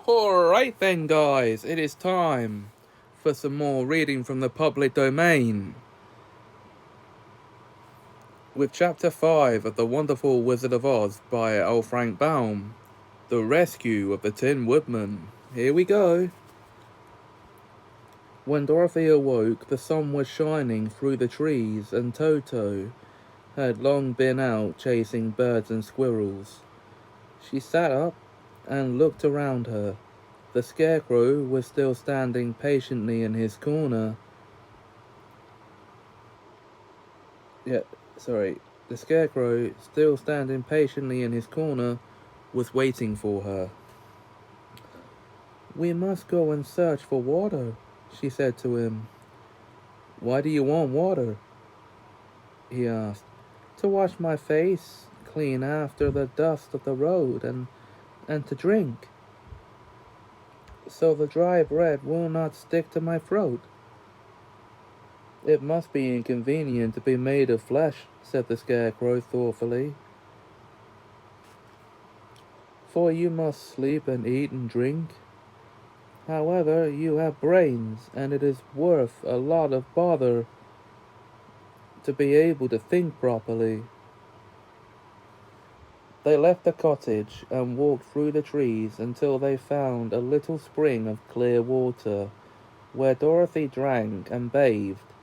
Alright then, guys, it is time for some more reading from the public domain. With Chapter 5 of The Wonderful Wizard of Oz by L Frank Baum, The Rescue of the Tin Woodman. Here we go. When Dorothy awoke, the sun was shining through the trees, and Toto had long been out chasing birds and squirrels. She sat up and looked around her. The Scarecrow was still standing patiently in his corner. The Scarecrow, still standing patiently in his corner, was waiting for her. "We must go and search for water," she said to him. "Why do you want water?" he asked. "To wash my face clean after the dust of the road, and to drink, so the dry bread will not stick to my throat." "It must be inconvenient to be made of flesh," said the Scarecrow thoughtfully, "for you must sleep and eat and drink. However, you have brains, and it is worth a lot of bother to be able to think properly." They left the cottage and walked through the trees until they found a little spring of clear water, where Dorothy drank and bathed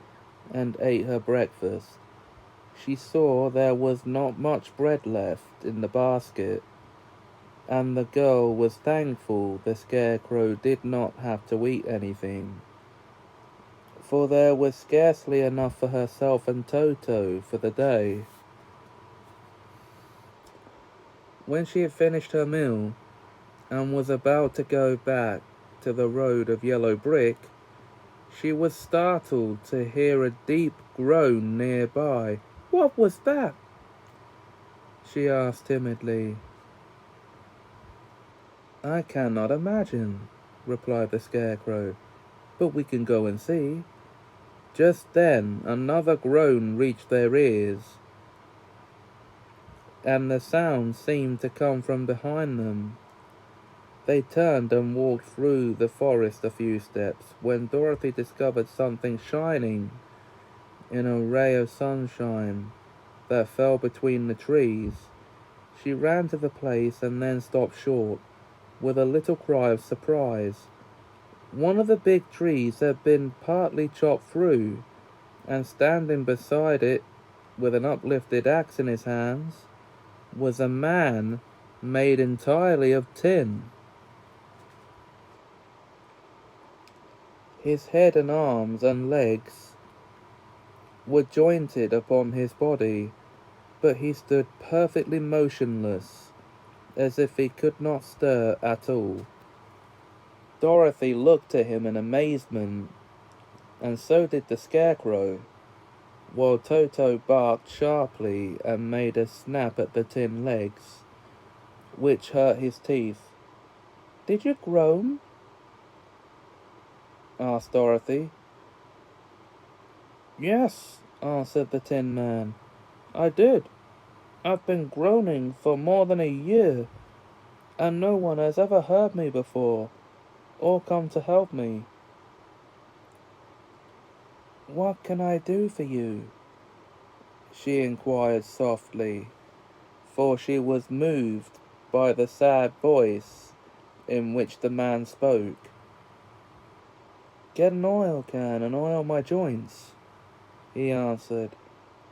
and ate her breakfast. She saw there was not much bread left in the basket, and the girl was thankful the Scarecrow did not have to eat anything, for there was scarcely enough for herself and Toto for the day. When she had finished her meal and was about to go back to the road of yellow brick, she was startled to hear a deep groan nearby. "What was that?" she asked timidly. "I cannot imagine," replied the Scarecrow, "but we can go and see." Just then another groan reached their ears, and the sound seemed to come from behind them. They turned and walked through the forest a few steps, when Dorothy discovered something shining in a ray of sunshine that fell between the trees. She ran to the place and then stopped short, with a little cry of surprise. One of the big trees had been partly chopped through, and standing beside it, with an uplifted axe in his hands, was a man made entirely of tin. His head and arms and legs were jointed upon his body, but he stood perfectly motionless, as if he could not stir at all. Dorothy looked at him in amazement, and so did the Scarecrow, while Toto barked sharply and made a snap at the tin legs, which hurt his teeth. "Did you groan?" asked Dorothy. "Yes," answered the Tin Man, "I did. I've been groaning for more than a year, and no one has ever heard me before, or come to help me." "What can I do for you?" she inquired softly, for she was moved by the sad voice in which the man spoke. "Get an oil can and oil my joints," he answered.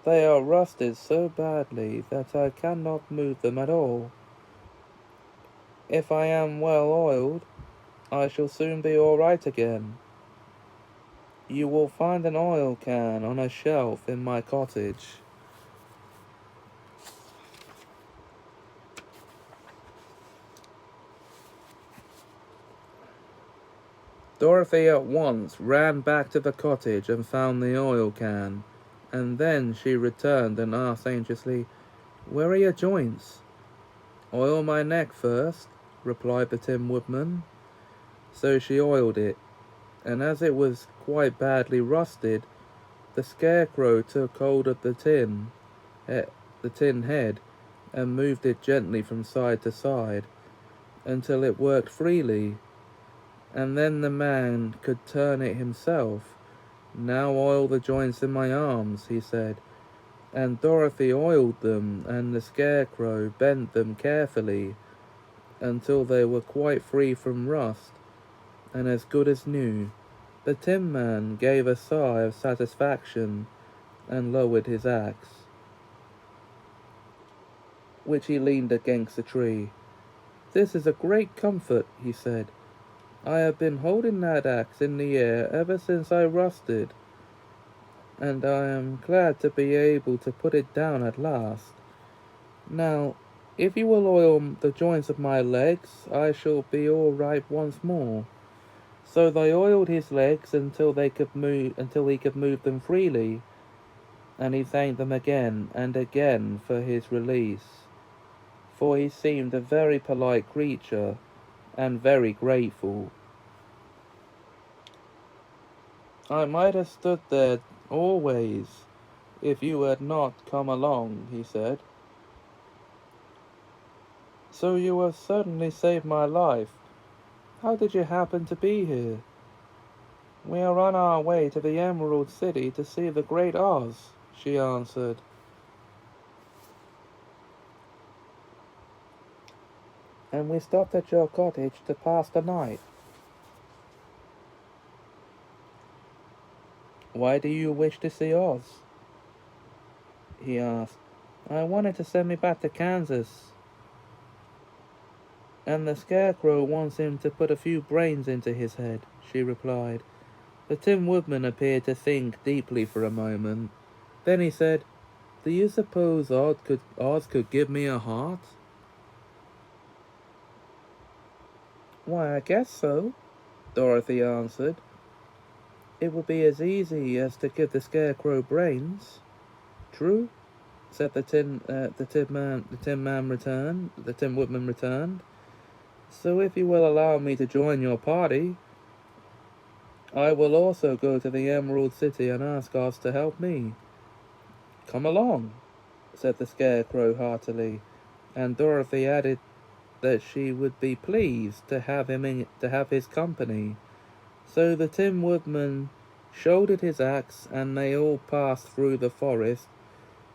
"They are rusted so badly that I cannot move them at all. If I am well oiled, I shall soon be all right again. You will find an oil can on a shelf in my cottage." Dorothy at once ran back to the cottage and found the oil can, and then she returned and asked anxiously, "Where are your joints?" "Oil my neck first," replied the Tin Woodman. So she oiled it, and as it was quite badly rusted, the Scarecrow took hold of the tin head, and moved it gently from side to side. until it worked freely, and then the man could turn it himself. Now oil the joints in my arms, he said, and Dorothy oiled them, and the Scarecrow bent them carefully until they were quite free from rust and as good as new. The Tin Man gave a sigh of satisfaction and lowered his axe, which he leaned against a tree. "This is a great comfort," he said. "I have been holding that axe in the air ever since I rusted, and I am glad to be able to put it down at last. Now, if you will oil the joints of my legs, I shall be all right once more." So they oiled his legs until he could move them freely, and he thanked them again and again for his release, for he seemed a very polite creature and very grateful. "I might have stood there always if you had not come along," he said. "So you have certainly saved my life. How did you happen to be here?" "We are on our way to the Emerald City to see the Great Oz," she answered. "And we stopped at your cottage to pass the night." "Why do you wish to see Oz?" he asked. "I wanted to send me back to Kansas, and the Scarecrow wants him to put a few brains into his head," she replied. The Tin Woodman appeared to think deeply for a moment. Then he said, "Do you suppose Oz could give me a heart?" "Why, I guess so," Dorothy answered. "It would be as easy as to give the Scarecrow brains." "True," said the Tin Woodman returned. "So if you will allow me to join your party, I will also go to the Emerald City and ask Oz to help me." "Come along," said the Scarecrow heartily, and Dorothy added that she would be pleased to have his company. So the Tin Woodman shouldered his axe, and they all passed through the forest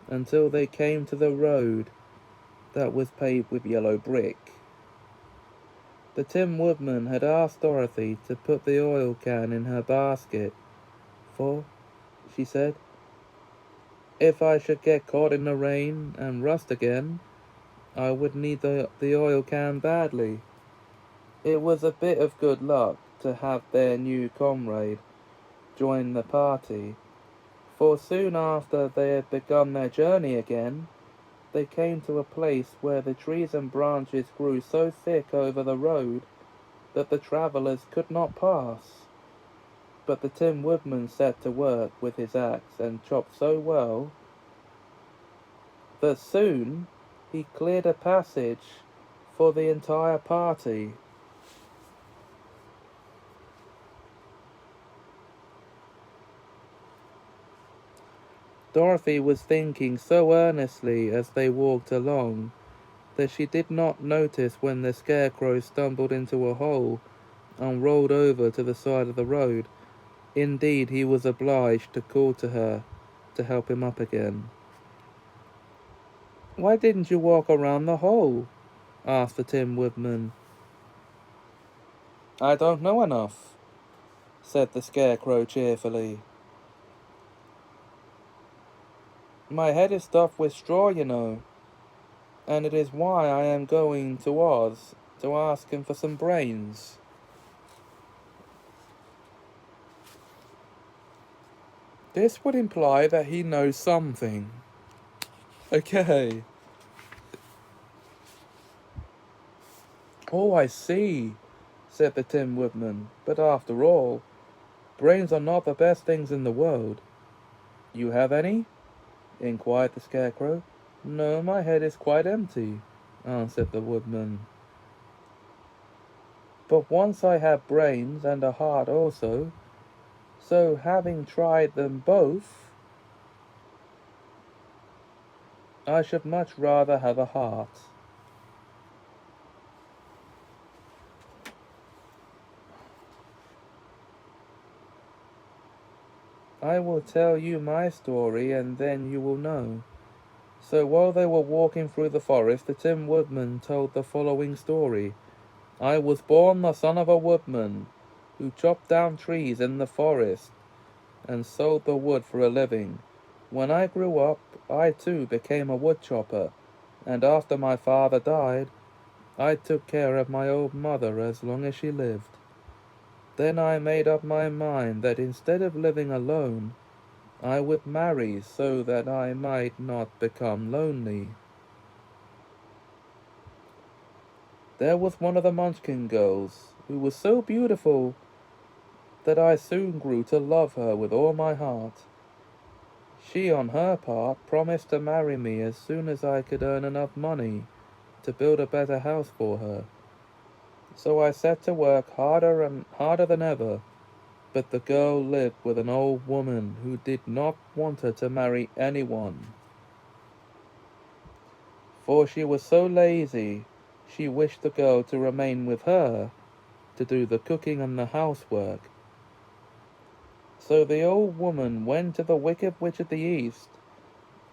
until they came to the road that was paved with yellow brick. The Tin Woodman had asked Dorothy to put the oil can in her basket, for, she said, if I should get caught in the rain and rust again, I would need the oil can badly. It was a bit of good luck to have their new comrade join the party, for soon after they had begun their journey again, they came to a place where the trees and branches grew so thick over the road that the travellers could not pass. But the Tin Woodman set to work with his axe and chopped so well that soon he cleared a passage for the entire party. Dorothy was thinking so earnestly as they walked along that she did not notice when the Scarecrow stumbled into a hole and rolled over to the side of the road. Indeed, he was obliged to call to her to help him up again. "Why didn't you walk around the hole?" asked the Tin Woodman. "I don't know enough," said the Scarecrow cheerfully. "My head is stuffed with straw, you know, and it is why I am going to Oz to ask him for some brains." This would imply that he knows something. Okay. "Oh, I see," said the Tin Woodman. "But after all, brains are not the best things in the world." "You have any?" inquired the Scarecrow. "No, my head is quite empty," answered the Woodman. "But once I had brains and a heart also, so having tried them both, I should much rather have a heart." I will tell you my story, and then you will know. So while they were walking through the forest, the Tin Woodman told the following story. I was born the son of a woodman, who chopped down trees in the forest and sold the wood for a living. When I grew up, I too became a wood chopper, and after my father died, I took care of my old mother as long as she lived. Then I made up my mind that instead of living alone, I would marry so that I might not become lonely. There was one of the Munchkin girls who was so beautiful that I soon grew to love her with all my heart. She, on her part, promised to marry me as soon as I could earn enough money to build a better house for her. So I set to work harder and harder than ever, but the girl lived with an old woman who did not want her to marry anyone, for she was so lazy she wished the girl to remain with her to do the cooking and the housework. So the old woman went to the Wicked Witch of the East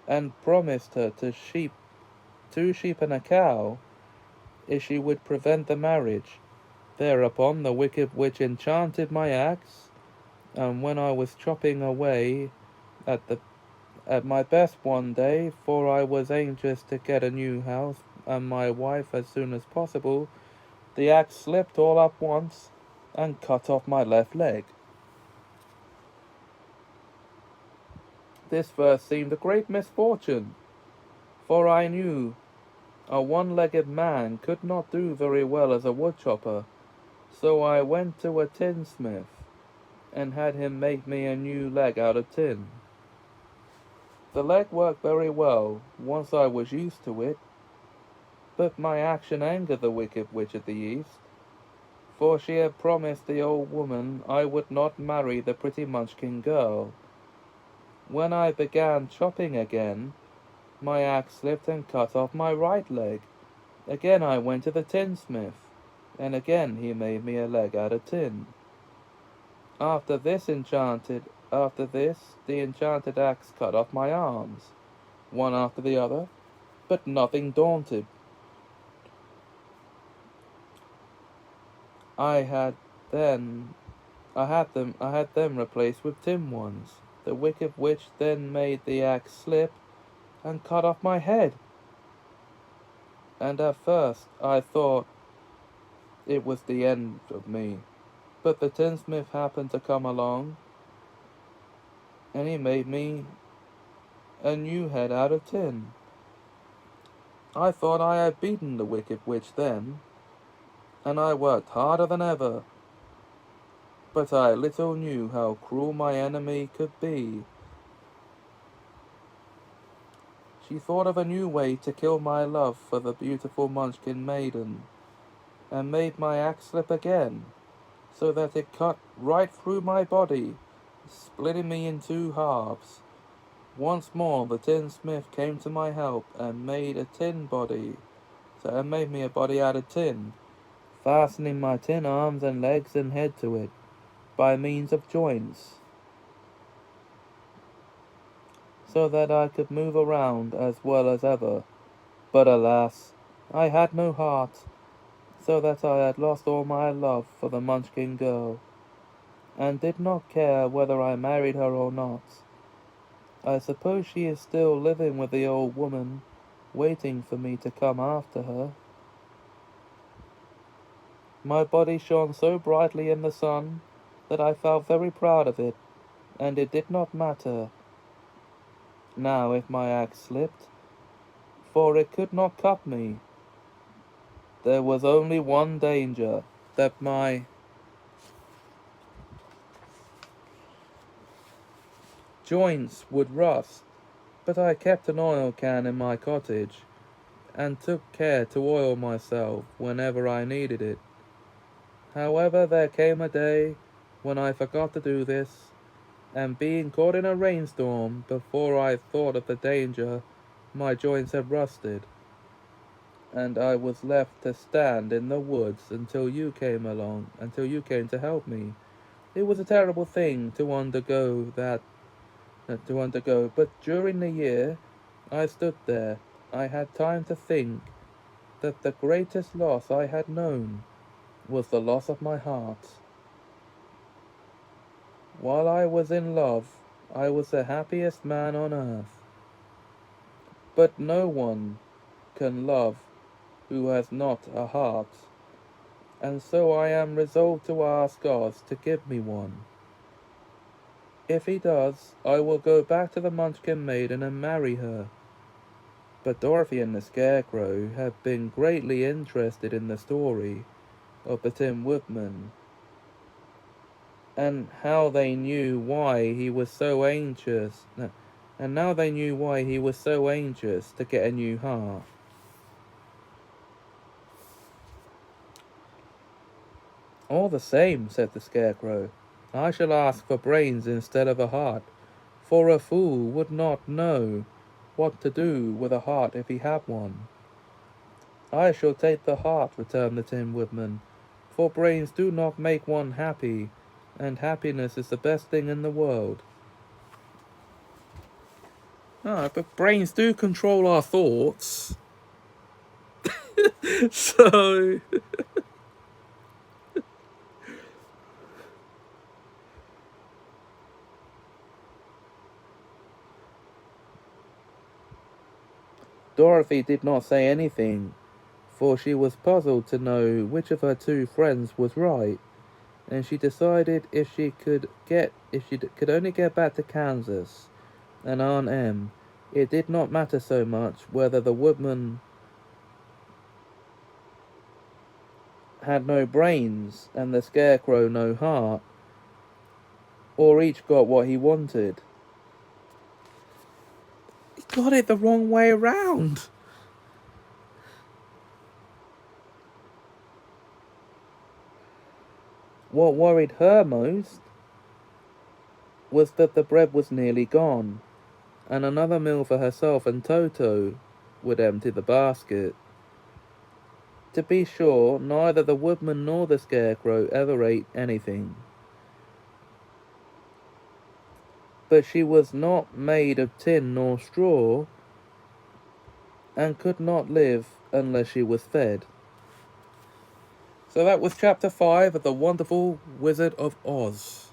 and promised her two sheep and a cow if she would prevent the marriage. Thereupon the Wicked Witch enchanted my axe, and when I was chopping away at the at my best one day, for I was anxious to get a new house and my wife as soon as possible, the axe slipped all up once and cut off my left leg. This first seemed a great misfortune, for I knew a one-legged man could not do very well as a woodchopper, so I went to a tinsmith and had him make me a new leg out of tin. The leg worked very well once I was used to it, but my action angered the Wicked Witch of the East, for she had promised the old woman I would not marry the pretty Munchkin girl. When I began chopping again, my axe slipped and cut off my right leg. Again I went to the tinsmith, and again he made me a leg out of tin. After this, the enchanted axe cut off my arms, one after the other, but nothing daunted. I had then I had them replaced with tin ones. The Wicked Witch then made the axe slip and cut off my head. And at first I thought it was the end of me. But the tinsmith happened to come along, and he made me a new head out of tin. I thought I had beaten the Wicked Witch then, and I worked harder than ever. But I little knew how cruel my enemy could be. She thought of a new way to kill my love for the beautiful Munchkin maiden, and made my axe slip again, so that it cut right through my body, splitting me in two halves. Once more the tinsmith came to my help and made me a body out of tin, fastening my tin arms and legs and head to it by means of joints, so that I could move around as well as ever. But alas, I had no heart, so that I had lost all my love for the Munchkin girl, and did not care whether I married her or not. I suppose she is still living with the old woman, waiting for me to come after her. My body shone so brightly in the sun that I felt very proud of it, and it did not matter now if my axe slipped, for it could not cut me. There was only one danger, that my joints would rust, but I kept an oil can in my cottage, and took care to oil myself whenever I needed it. However, there came a day when I forgot to do this, and being caught in a rainstorm before I thought of the danger, my joints had rusted, and I was left to stand in the woods until you came to help me. It was a terrible thing to undergo that to undergo. But during the year I stood there, I had time to think that the greatest loss I had known was the loss of my heart. While I was in love, I was the happiest man on earth. But no one can love who has not a heart, and so I am resolved to ask God to give me one. If he does, I will go back to the Munchkin maiden and marry her. But Dorothy and the Scarecrow have been greatly interested in the story of the Tin Woodman, and how they knew why he was so anxious. And now they knew why he was so anxious to get a new heart. All the same, said the Scarecrow, I shall ask for brains instead of a heart, for a fool would not know what to do with a heart if he had one. I shall take the heart, returned the Tin Woodman, for brains do not make one happy, and happiness is the best thing in the world. Ah, but brains do control our thoughts. So... Dorothy did not say anything, for she was puzzled to know which of her two friends was right, and she decided if she could only get back to Kansas and Aunt Em, it did not matter so much whether the Woodman had no brains and the Scarecrow no heart, or each got what he wanted. He got it the wrong way around. What worried her most was that the bread was nearly gone, and another meal for herself and Toto would empty the basket. To be sure, neither the Woodman nor the Scarecrow ever ate anything. But she was not made of tin nor straw, and could not live unless she was fed. So that was chapter 5 of The Wonderful Wizard of Oz.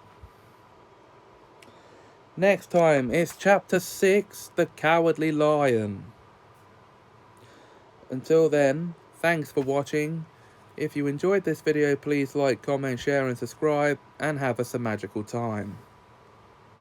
Next time, it's chapter 6, The Cowardly Lion. Until then, thanks for watching. If you enjoyed this video, please like, comment, share and subscribe, and have us a magical time.